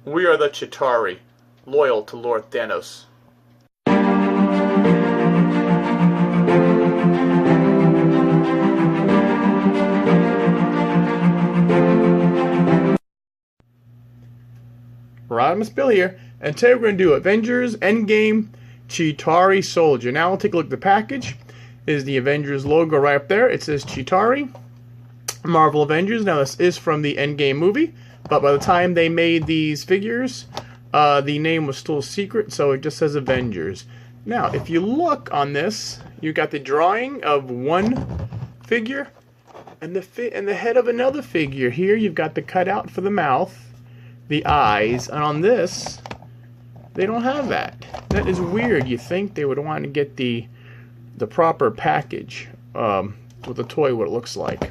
We are the Chitauri, loyal to Lord Thanos. Rodimusbill here, and today we're going to do Avengers Endgame CHITAURI Soldier. Now we'll take a look at the package. Is the Avengers logo right up there. It says CHITAURI, Marvel Avengers. Now this is from the Endgame movie, but by the time they made these figures, the name was still a secret, so it just says Avengers. Now, if you look on this, you got the drawing of one figure and the head of another figure. Here you've got the cutout for the mouth, the eyes, and on this, they don't have that. That is weird. You think they would want to get the proper package with the toy, what it looks like.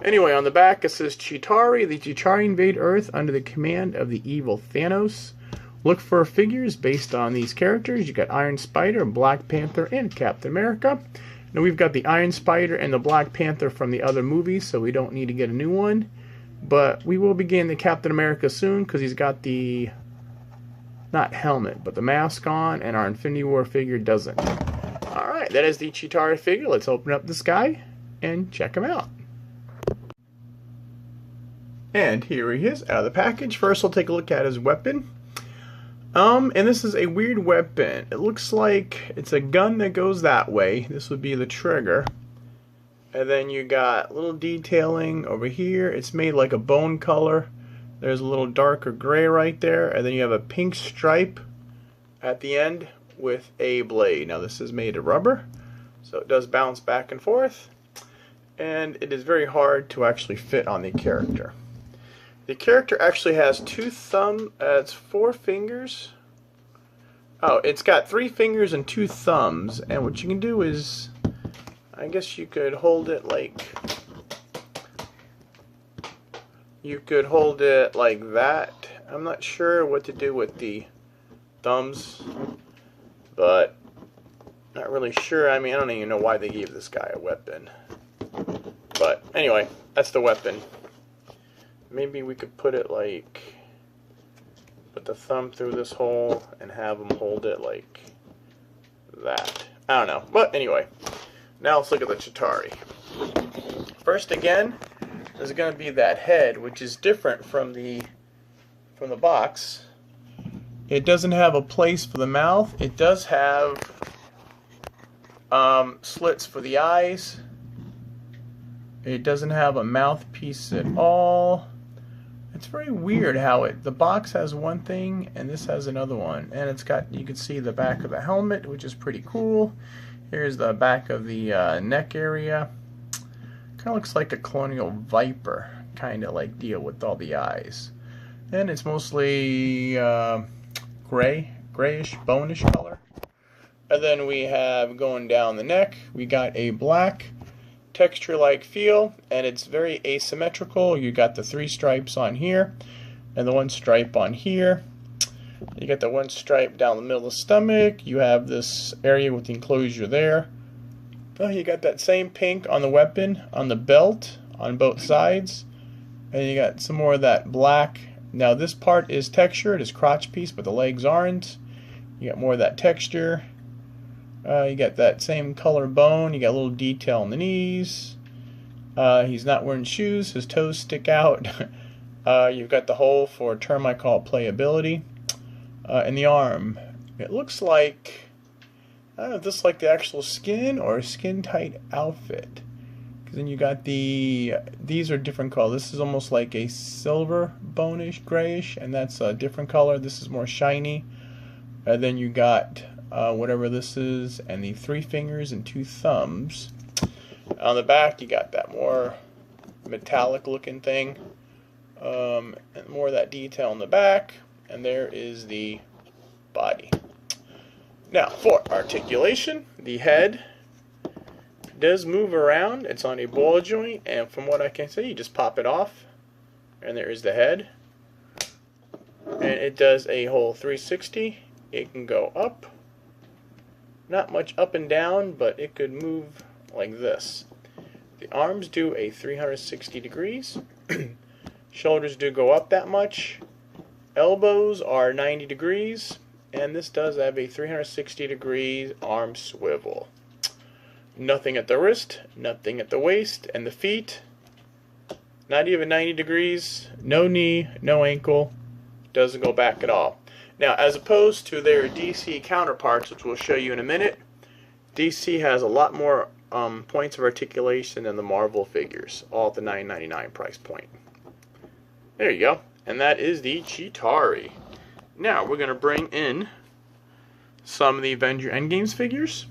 Anyway, on the back it says CHITAURI. The Chitauri invade Earth under the command of the evil Thanos. Look for figures based on these characters. You got Iron Spider, Black Panther, and Captain America. Now we've got the Iron Spider and the Black Panther from the other movies, so we don't need to get a new one. But we will be getting the Captain America soon because he's got the, not helmet, but the mask on, and our Infinity War figure doesn't. Alright, that is the CHITAURI figure. Let's open up this guy and check him out. And here he is out of the package. First we'll take a look at his weapon. And this is a weird weapon. It looks like it's a gun that goes that way. This would be the trigger. And then you got little detailing over here. It's made like a bone color. There's a little darker gray right there. And then you have a pink stripe at the end with a blade. Now this is made of rubber, so it does bounce back and forth. And it is very hard to actually fit on the character. The character actually has it's 4 fingers. Oh, it's got 3 fingers and 2 thumbs. And what you can do is, I guess you could hold it like that. I'm not sure what to do with the thumbs, but not really sure. I mean, I don't even know why they gave this guy a weapon. But anyway, that's the weapon. Maybe we could put it like, put the thumb through this hole and have him hold it like that. I don't know. But anyway, now let's look at the CHITAURI. First again, there's going to be that head, which is different from the box. It doesn't have a place for the mouth. It does have slits for the eyes. It doesn't have a mouthpiece at all. It's very weird how the box has one thing and this has another one. And it's got, you can see the back of the helmet, which is pretty cool. Here's the back of the neck area. Kind of looks like a colonial viper kind of like deal with all the eyes. And it's mostly grayish, bonish color. And then we have, going down the neck, we got a black texture-like feel, and it's very asymmetrical. You got the 3 stripes on here, and the 1 stripe on here. You got the 1 stripe down the middle of the stomach. You have this area with the enclosure there. Oh, you got that same pink on the weapon, on the belt, on both sides. And you got some more of that black. Now this part is textured, it's crotch piece, but the legs aren't. You got more of that texture. You got that same color bone. You got a little detail on the knees. He's not wearing shoes. His toes stick out. You've got the hole for a term I call playability. And the arm. It looks like, I don't know if this is like the actual skin or a skin-tight outfit. Because then you got these are different colors. This is almost like a silver, bonish, grayish, and that's a different color. This is more shiny. And then you got whatever this is, and the 3 fingers and 2 thumbs. On the back, you got that more metallic looking thing, and more of that detail on the back, and there is the body. Now, for articulation, the head does move around. It's on a ball joint, and from what I can see, you just pop it off, and there is the head. And it does a whole 360. It can go up. Not much up and down, but it could move like this. The arms do a 360 degrees. Shoulders do go up that much. elbows are 90 degrees, and this does have a 360 degrees arm swivel. Nothing at the wrist, nothing at the waist, and the feet, not even 90 degrees, no knee, no ankle, doesn't go back at all. Now, as opposed to their DC counterparts, which we'll show you in a minute, DC has a lot more points of articulation than the Marvel figures, all at the $9.99 price point. There you go. And that is the Chitauri. Now, we're going to bring in some of the Avengers Endgames figures.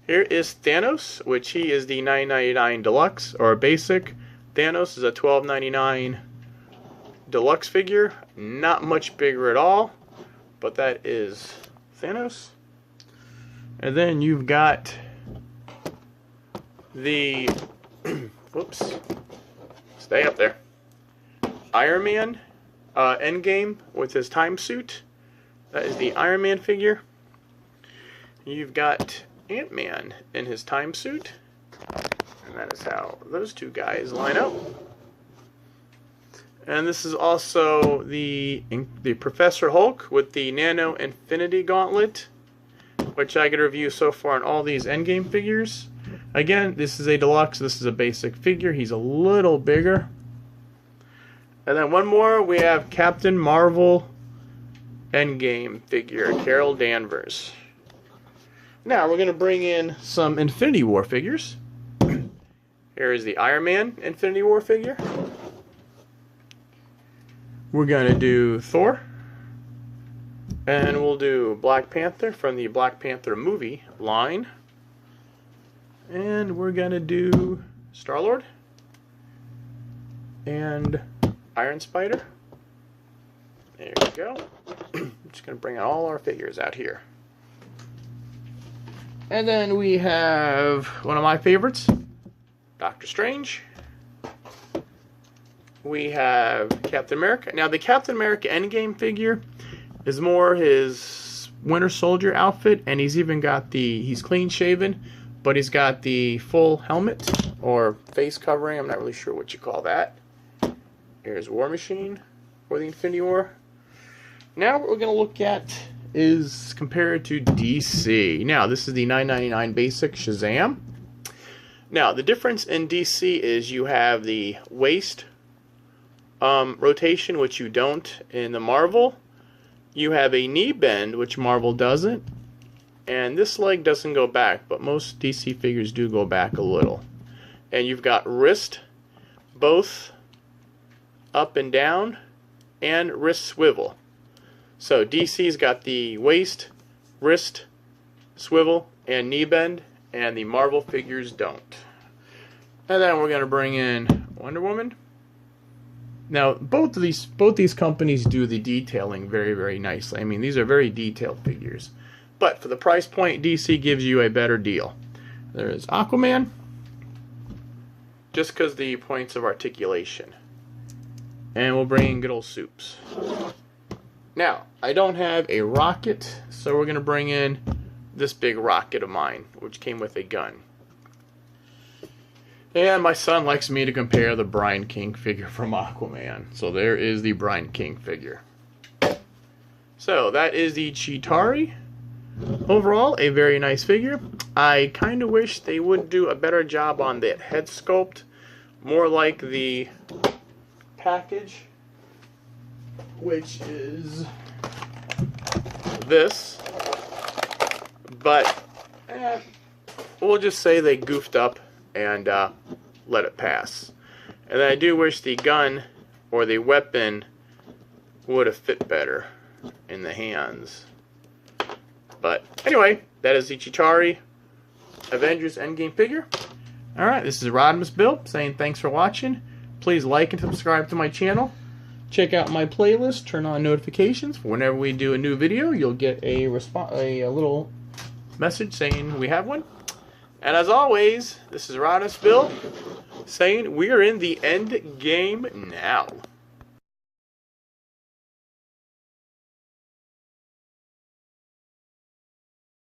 Here is Thanos, which he is the $9.99 deluxe or basic. Thanos is a $12.99 deluxe figure. Not much bigger at all, but that is Thanos. And then you've got the whoops, stay up there, Ironman Endgame with his time suit. That is the Iron Man figure. You've got Ant-Man in his time suit, and that is how those two guys line up. And this is also the Professor Hulk with the Nano Infinity Gauntlet, which I get a review so far on all these Endgame figures. Again, this is a deluxe, this is a basic figure. He's a little bigger. And then one more, we have Captain Marvel Endgame figure, Carol Danvers. Now we're going to bring in some Infinity War figures. Here is the Iron Man Infinity War figure. We're going to do Thor. And we'll do Black Panther from the Black Panther movie line. And we're going to do Star-Lord. And Iron Spider. There you go. I'm just going to bring all our figures out here. And then we have one of my favorites, Doctor Strange. We have Captain America. Now the Captain America Endgame figure is more his Winter Soldier outfit, and he's even got he's clean shaven, but he's got the full helmet or face covering. I'm not really sure what you call that. Here's War Machine for the Infinity War. Now what we're going to look at is compared to DC. Now this is the $9.99 basic Shazam. Now the difference in DC is you have the waist rotation, which you don't in the Marvel. You have a knee bend, which Marvel doesn't. And this leg doesn't go back, but most DC figures do go back a little. And you've got wrist, both up and down, and wrist swivel. So DC's got the waist, wrist, swivel, and knee bend, and the Marvel figures don't. And then we're going to bring in Wonder Woman. Now, both these companies do the detailing very, very nicely. I mean, these are very detailed figures. But for the price point, DC gives you a better deal. There is Aquaman, just because the points of articulation. And we'll bring in good old Soups. Now, I don't have a rocket, so we're going to bring in this big rocket of mine, which came with a gun. And my son likes me to compare the Brian King figure from Aquaman. So there is the Brian King figure. So that is the Chitauri. Overall, a very nice figure. I kind of wish they would do a better job on that head sculpt. More like the package, which is this. But we'll just say they goofed up and let it pass. And I do wish the gun or the weapon would have fit better in the hands. But anyway, that is the Chitauri Avengers Endgame figure. Alright, this is Rodimusbill saying thanks for watching. Please like and subscribe to my channel. Check out my playlist, turn on notifications. Whenever we do a new video, you'll get a little message saying we have one. And as always, this is Rodimusbill saying we are in the end game now.